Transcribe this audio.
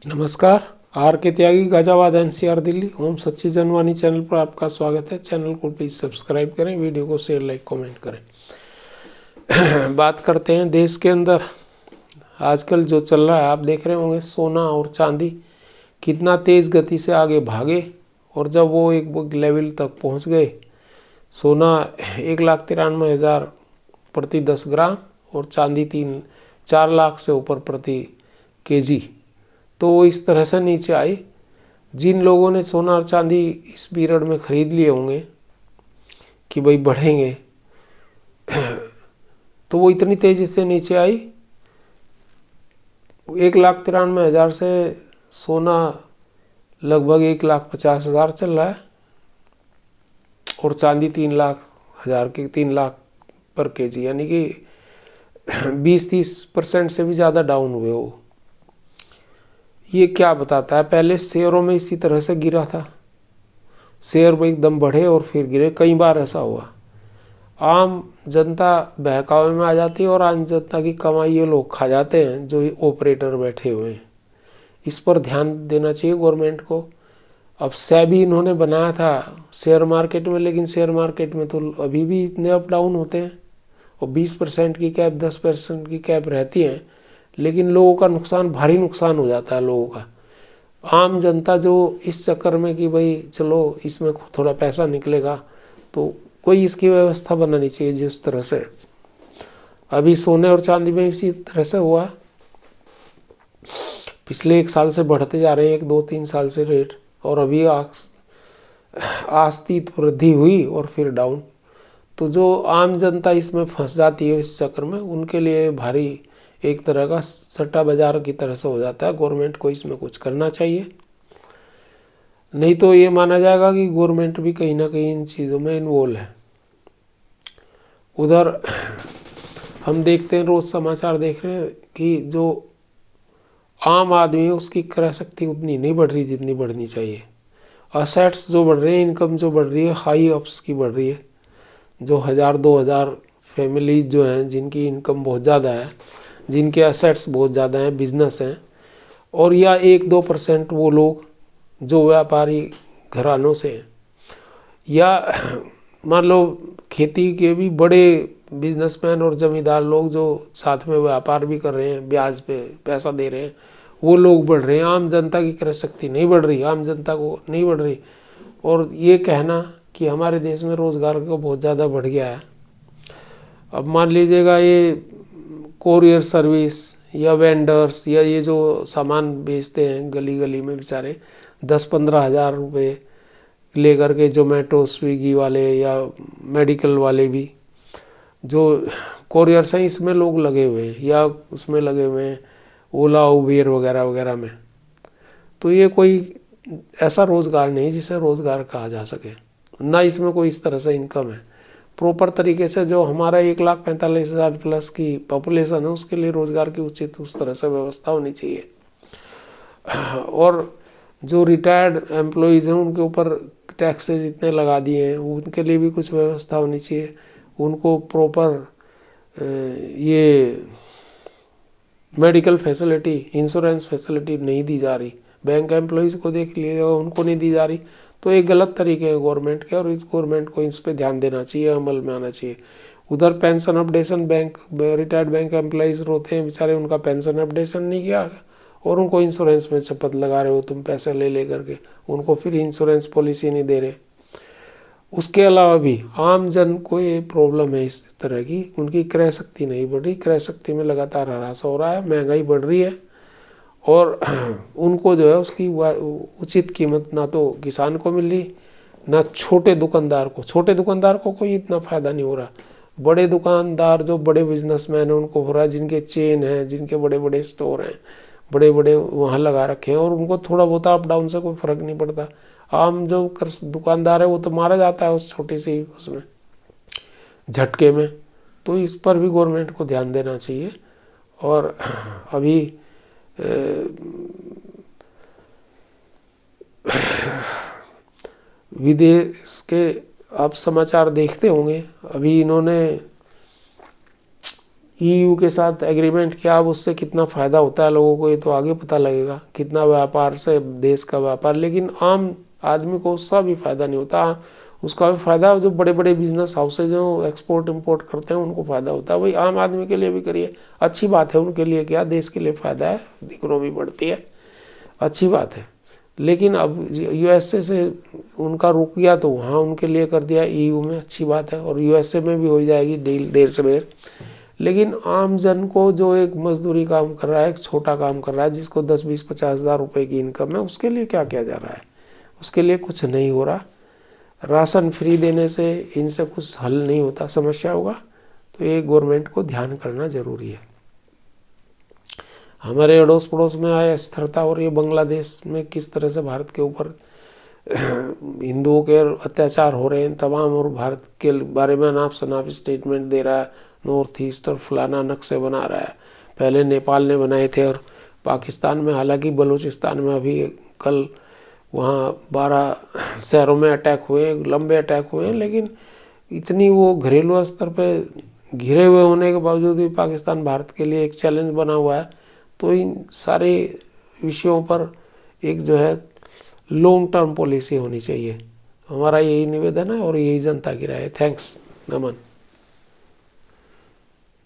नमस्कार। आर के त्यागी, गाजावाद, एनसीआर, दिल्ली। ओम सच्ची जनवाणी चैनल पर आपका स्वागत है। चैनल को प्लीज़ सब्सक्राइब करें, वीडियो को शेयर, लाइक, कमेंट करें। बात करते हैं देश के अंदर आजकल जो चल रहा है। आप देख रहे होंगे सोना और चांदी कितना तेज़ गति से आगे भागे, और जब वो एक लेवल तक पहुंच गए, सोना 1,93,000 प्रति 10 ग्राम और चांदी 4 लाख से ऊपर प्रति केजी, तो वो इस तरह से नीचे आई। जिन लोगों ने सोना और चांदी इस पीरियड में ख़रीद लिए होंगे कि भाई बढ़ेंगे, तो वो इतनी तेज़ी से नीचे आई। 1,93,000 से सोना लगभग 1,50,000 चल रहा है, और चांदी 3 लाख पर केजी, यानी कि 20-30% से भी ज़्यादा डाउन हुए हो। ये क्या बताता है? पहले शेयरों में इसी तरह से गिरा था, शेयर में एकदम बढ़े और फिर गिरे। कई बार ऐसा हुआ। आम जनता बहकावे में आ जाती है और आम जनता की कमाई ये लोग खा जाते हैं जो ऑपरेटर बैठे हुए हैं। इस पर ध्यान देना चाहिए गवर्नमेंट को। अब सेबी इन्होंने बनाया था शेयर मार्केट में, लेकिन शेयर मार्केट में तो अभी भी इतने अप डाउन होते हैं, और 20% की कैप, 10% की कैप रहती है, लेकिन लोगों का नुकसान, भारी नुकसान हो जाता है लोगों का। आम जनता जो इस चक्कर में कि भाई चलो इसमें थोड़ा पैसा निकलेगा, तो कोई इसकी व्यवस्था बनानी चाहिए। जिस तरह से अभी सोने और चांदी में इसी तरह से हुआ, पिछले 1 साल से बढ़ते जा रहे हैं, 1-2-3 साल से रेट, और अभी आस्ती वृद्धि हुई और फिर डाउन। तो जो आम जनता इसमें फंस जाती है इस चक्कर में, उनके लिए भारी एक तरह का सट्टा बाजार की तरह से हो जाता है। गवर्नमेंट को इसमें कुछ करना चाहिए, नहीं तो ये माना जाएगा कि गवर्नमेंट भी कहीं ना कहीं इन चीज़ों में इन्वॉल्व है। उधर हम देखते हैं, रोज़ समाचार देख रहे हैं कि जो आम आदमी है उसकी क्रय शक्ति उतनी नहीं बढ़ रही जितनी बढ़नी चाहिए। असेट्स जो बढ़ रहे हैं, इनकम जो बढ़ रही है, हाई अप्स की बढ़ रही है। जो 1,000-2,000 फैमिलीज जो हैं, जिनकी इनकम बहुत ज़्यादा है, जिनके असेट्स बहुत ज़्यादा हैं, बिजनेस हैं, और या 1-2% वो लोग जो व्यापारी घरानों से हैं, या मान लो खेती के भी बड़े बिजनेसमैन और जमींदार लोग जो साथ में व्यापार भी कर रहे हैं, ब्याज पे पैसा दे रहे हैं, वो लोग बढ़ रहे हैं। आम जनता की क्रय शक्ति नहीं बढ़ रही, आम जनता को नहीं बढ़ रही। और ये कहना कि हमारे देश में रोज़गार का बहुत ज़्यादा बढ़ गया है। अब मान लीजिएगा ये कोरियर सर्विस या वेंडर्स, या ये जो सामान बेचते हैं गली गली में, बेचारे 10-15 हज़ार रुपये ले करके, जोमेटो, स्विगी वाले या मेडिकल वाले भी, जो कोरियर हैं, इसमें लोग लगे हुए हैं, या उसमें लगे हुए हैं, ओला, उबेर वगैरह वगैरह में। तो ये कोई ऐसा रोज़गार नहीं जिसे रोज़गार कहा जा सके, ना इसमें कोई इस तरह से इनकम है। प्रॉपर तरीके से जो हमारा 1,45,000 प्लस की पॉपुलेशन है, उसके लिए रोज़गार की उचित उस तरह से व्यवस्था होनी चाहिए। और जो रिटायर्ड एम्प्लॉयज़ हैं, उनके ऊपर टैक्सेज इतने लगा दिए हैं, उनके लिए भी कुछ व्यवस्था होनी चाहिए। उनको प्रॉपर ये मेडिकल फैसिलिटी, इंश्योरेंस फैसिलिटी नहीं दी जा रही। बैंक एम्प्लॉयज़ को देख लीजिएगा, उनको नहीं दी जा रही। तो ये गलत तरीके है गवर्नमेंट के, और इस गवर्नमेंट को इस पर ध्यान देना चाहिए, अमल में आना चाहिए। उधर pension updation, bank retired bank employees रोते हैं बेचारे, उनका पेंशन अपडेशन नहीं किया, और उनको इंश्योरेंस में शपथ लगा रहे हो तुम पैसे ले ले करके, उनको फिर इंश्योरेंस पॉलिसी नहीं दे रहे। उसके अलावा भी आम जन को ये प्रॉब्लम है इस तरह की, उनकी क्रय शक्ति नहीं बढ़ रही, क्रय शक्ति में लगातार ह्रास हो रहा है, महंगाई बढ़ रही है, और उनको जो है उसकी उचित कीमत ना तो किसान को मिल रही, ना छोटे दुकानदार को कोई इतना फ़ायदा नहीं हो रहा। बड़े दुकानदार जो बड़े बिजनेसमैन हैं उनको हो रहा है, जिनके चेन हैं, जिनके बड़े बड़े स्टोर हैं, बड़े बड़े वहाँ लगा रखे हैं, और उनको थोड़ा बहुत अप डाउन से कोई फ़र्क नहीं पड़ता। आम जो दुकानदार है वो तो मारा जाता है उस छोटी सी उसमें झटके में। तो इस पर भी गवर्नमेंट को ध्यान देना चाहिए। और अभी विदेश के आप समाचार देखते होंगे, अभी इन्होंने EU के साथ एग्रीमेंट किया, अब उससे कितना फ़ायदा होता है लोगों को ये तो आगे पता लगेगा, कितना व्यापार से देश का व्यापार, लेकिन आम आदमी को उसका भी फ़ायदा नहीं होता। उसका भी फ़ायदा जो बड़े बड़े बिजनेस हाउसेज जो एक्सपोर्ट इम्पोर्ट करते हैं उनको फ़ायदा होता है। भाई आम आदमी के लिए भी करिए, अच्छी बात है, उनके लिए क्या, देश के लिए फ़ायदा है, इकोनॉमी बढ़ती है, अच्छी बात है। लेकिन अब USA से उनका रुक गया तो वहाँ उनके लिए कर दिया, EU में अच्छी बात है, और USA में भी हो जाएगी डील देर से देर। लेकिन आम जन को जो एक मजदूरी काम कर रहा है, एक छोटा काम कर रहा है, जिसको 10-20-50 हज़ार रुपये की इनकम है, उसके लिए क्या किया जा रहा है? उसके लिए कुछ नहीं हो रहा। राशन फ्री देने से इनसे कुछ हल नहीं होता, समस्या होगा। तो ये गवर्नमेंट को ध्यान करना जरूरी है। हमारे अड़ोस पड़ोस में आए अस्थिरता और ये बांग्लादेश में किस तरह से भारत के ऊपर हिंदुओं के अत्याचार हो रहे हैं तमाम, और भारत के बारे में अनाप शनाप स्टेटमेंट दे रहा है, नॉर्थ ईस्ट और फलाना नक्शे बना रहा है। पहले नेपाल ने बनाए थे, और पाकिस्तान में, हालांकि बलूचिस्तान में अभी कल वहाँ 12 शहरों में अटैक हुए, लंबे अटैक हुए हैं, लेकिन इतनी वो घरेलू स्तर पे घिरे हुए होने के बावजूद भी पाकिस्तान भारत के लिए एक चैलेंज बना हुआ है। तो इन सारे विषयों पर एक जो है लॉन्ग टर्म पॉलिसी होनी चाहिए, हमारा यही निवेदन है और यही जनता की राय है। थैंक्स, नमन।